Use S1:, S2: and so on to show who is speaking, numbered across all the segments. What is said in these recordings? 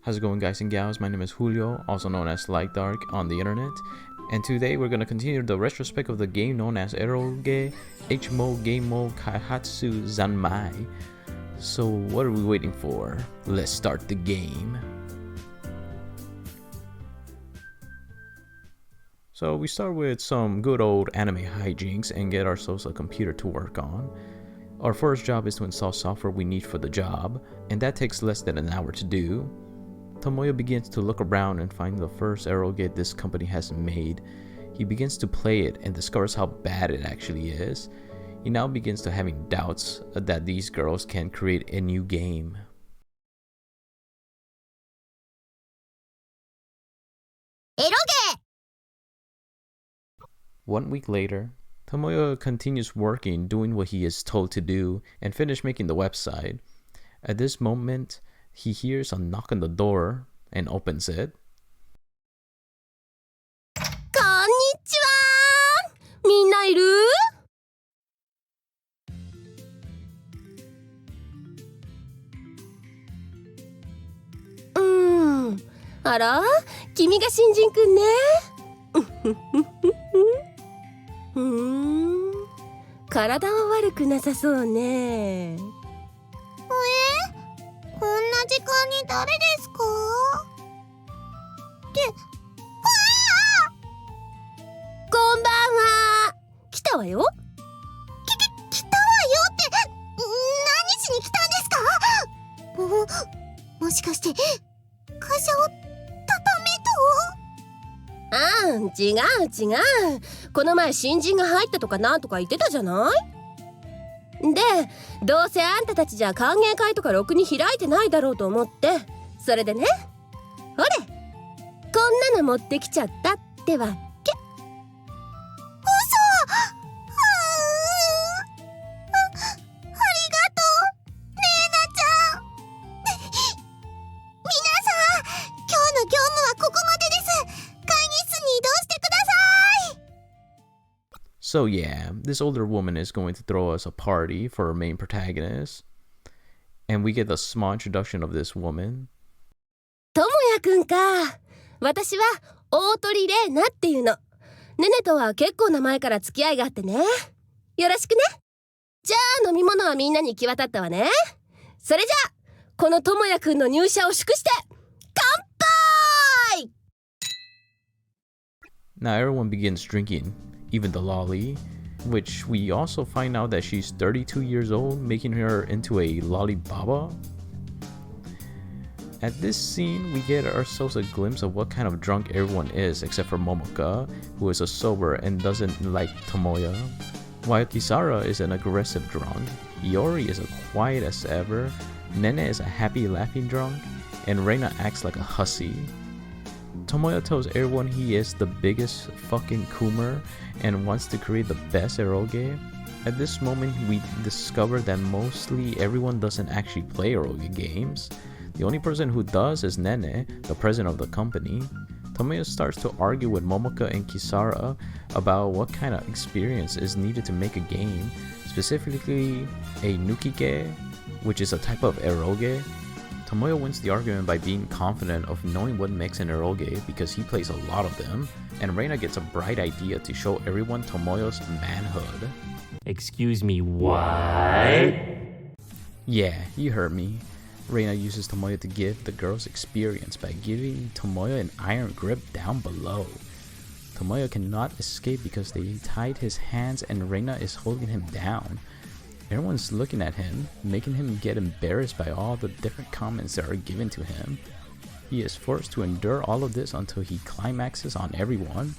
S1: How's it going, guys and gals? My name is Julio, also known as Light Dark on the internet, and today we're going to continue the retrospect of the game known as Eroge HMO Game Mode Kaihatsu Zanmai. So what are we waiting for? Let's start the game. So we start with some good old anime hijinks and get ourselves a computer to work on. Our first job is to install software we need for the job, and that takes less than an hour to do. Tomoya begins to look around and find the first Eroge this company has made. He begins to play it and discovers how bad it actually is. He now begins to having doubts that these girls can create a new game.
S2: Eroge!
S1: 1 week later, Tomoya continues working, doing what he is told to do, and finish making the website. At this moment, he hears a knock on the door and opens it.
S2: こんにちは！みんないる？あら？君が新人くんね。体は悪くなさそうね。こんな時間に誰ですか？って、こんばんは。来たわよ。来たわよって、何しに来たんですか？もしかして、会社を畳めと？違う。この前新人が入ったとかなんとか言ってたじゃない？で、どうせあんたたちじゃ歓迎会とかろくに開いてないだろうと思って、それでね、ほれ、こんなの持ってきちゃったってわけ。嘘！ありがとう、レイナちゃん。皆さん、今日の業務はここまでです。会議室に移動してください。
S1: So yeah, this older woman is going to throw us a party for our main protagonist. And we get the small introduction of this woman.
S2: ともやくんか。私は大鳥レイナっていうの。ねねとは結構な前から付き合いがあってね。よろしくね。じゃあ飲み物はみんなに行き渡ったわね。それじゃあ、このともやくんの入社を祝して、乾杯！
S1: Now everyone begins drinking, even the lolly, which we also find out that she's 32 years old, making her into a lollibaba. At this scene, we get ourselves a glimpse of what kind of drunk everyone is, except for Momoka, who is a sober and doesn't like Tomoya, while Kisara is an aggressive drunk, Iori is as quiet as ever, Nene is a happy laughing drunk, and Reina acts like a hussy. Tomoya tells everyone he is the biggest fucking Coomer and wants to create the best Eroge. At this moment, we discover that mostly everyone doesn't actually play Eroge games. The only person who does is Nene, the president of the company. Tomoya starts to argue with Momoka and Kisara about what kind of experience is needed to make a game, specifically a nukike, which is a type of Eroge. Tomoya wins the argument by being confident of knowing what makes an Eroge because he plays a lot of them, and Reina gets a bright idea to show everyone Tomoya's manhood.
S3: Excuse me, what?
S1: Yeah, you heard me. Reina uses Tomoya to give the girls experience by giving Tomoya an iron grip down below. Tomoya cannot escape because they tied his hands and Reina is holding him down. Everyone's looking at him, making him get embarrassed by all the different comments that are given to him. He is forced to endure all of this until he climaxes on everyone.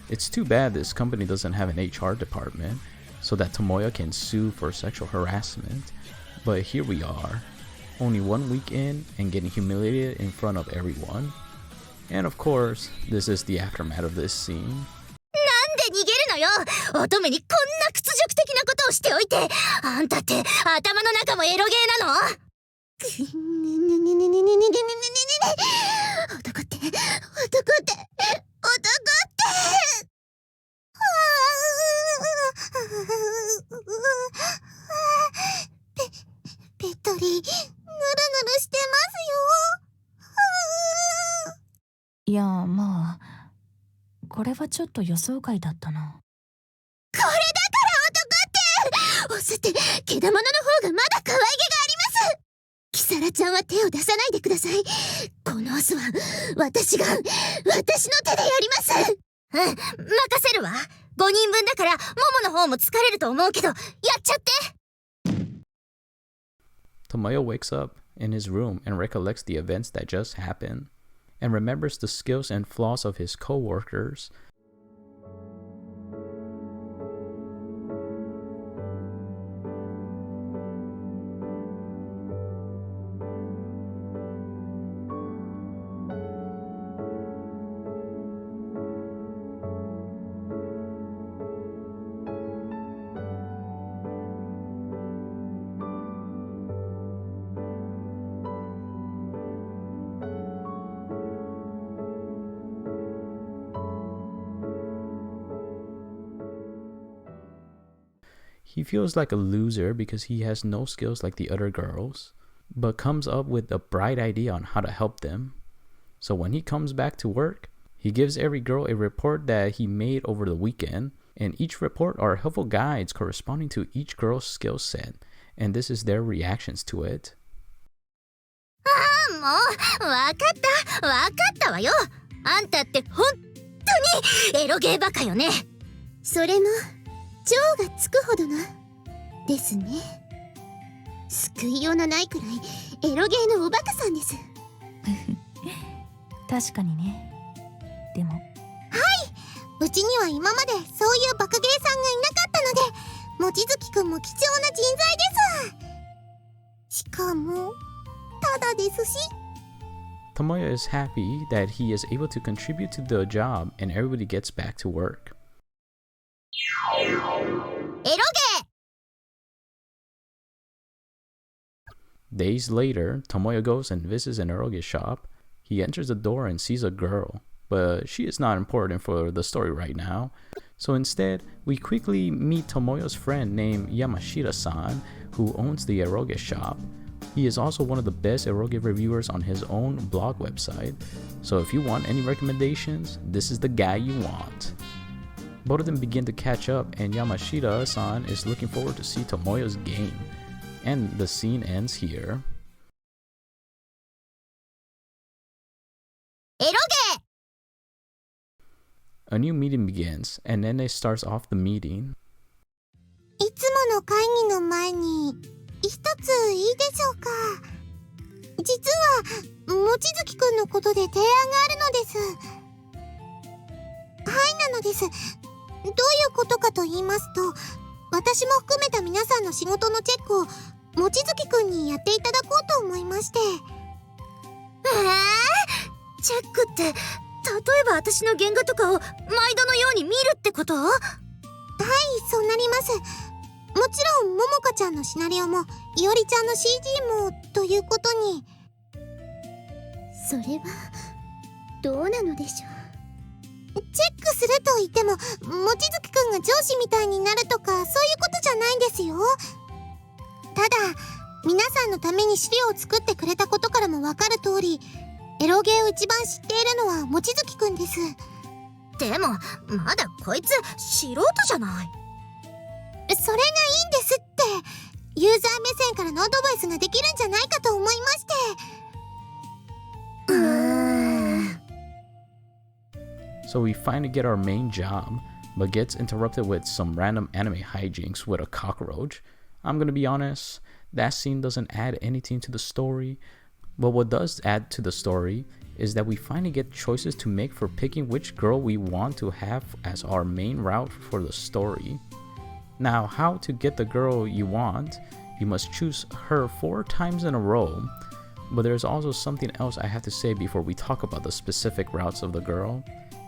S1: It's too bad this company doesn't have an HR department, so that Tomoya can sue for sexual harassment. But here we are, only 1 week in and getting humiliated in front of everyone. And of course, this is the aftermath of this scene.
S2: 逃げるのよ。乙女にこんな屈辱的なことをしておいて、あんたって頭の中もエロゲーなの？男って。べっとり、ぬるぬるしてますよ。
S4: いや、まあ、これはちょっと予想外だったな。
S2: これだから男ってオスって毛玉の方がまだ可愛げがあります。キサラちゃんは手を出さないでください。このオスは私の手でやります。任せるわ。5人分だからモモの方も疲れると思うけど、やっちゃって。
S1: Tomoya wakes up in his room and recollects the events that just happened, and remembers the skills and flaws of his co-workers. He feels like a loser because he has no skills like the other girls, but comes up with a bright idea on how to help them. So when he comes back to work, he gives every girl a report that he made over the weekend, and each report are helpful guides corresponding to each girl's skill set, and this is their reactions to it.
S2: もうわかったわよ。あんたって本当にエロゲーバカよね。それも蝶がつくほどなですね。救いようのないくらいエロゲーのおバカさんです。
S4: 確かにね。でも、
S2: うちには今までそういうバカゲーさんがいなかったので、望月くんも貴重な人材です。しかもただですし。
S1: Tomoya is happy that he is able to contribute to the job and everybody gets back to work.
S2: エロゲー
S1: Days later, Tomoya goes and visits an Eroge shop. He enters the door and sees a girl, but she is not important for the story right now. So instead, we quickly meet Tomoya's friend named Yamashita-san, who owns the Eroge shop. He is also one of the best Eroge reviewers on his own blog website. So if you want any recommendations, this is the guy you want. Both of them begin to catch up, and Yamashita-san is looking forward to see Tomoya's game. And the scene ends here.
S2: エロゲー
S1: A new meeting begins, and Nene starts off the meeting.
S2: いつもの会議の前に一ついいでしょうか。実は望月くんのことで提案があるのです。はいなのです。どういうことかと言いますと、私も含めた皆さんの仕事のチェックを望月くんにやっていただこうと思いまして。チェックって例えば私の原画とかを毎度のように見るってこと？はい、そうなります。もちろんももかちゃんのシナリオもいおりちゃんの CG もということに。それはどうなのでしょう。チェックすると言っても望月くんが上司みたいになるとかそういうことじゃないんですよ。ただ皆さんのために資料を作ってくれたことからもわかる通り、エロゲーを一番知っているのは望月くんです。でもまだこいつ素人じゃない。それがいいんですって。ユーザー目線からのアドバイスができるんじゃないかと思いまして。
S1: So we finally get our main job, but gets interrupted with some random anime hijinks with a cockroach. I'm gonna be honest, that scene doesn't add anything to the story, but what does add to the story is that we finally get choices to make for picking which girl we want to have as our main route for the story. Now, how to get the girl you want, you must choose her 4 times in a row, but there's also something else I have to say before we talk about the specific routes of the girl.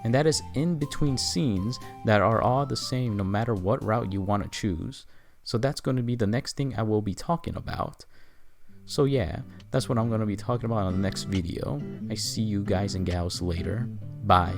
S1: And that is in between scenes that are all the same no matter what route you want to choose. So that's going to be the next thing I will be talking about. So yeah, that's what I'm going to be talking about on the next video. I see you guys and gals later. Bye.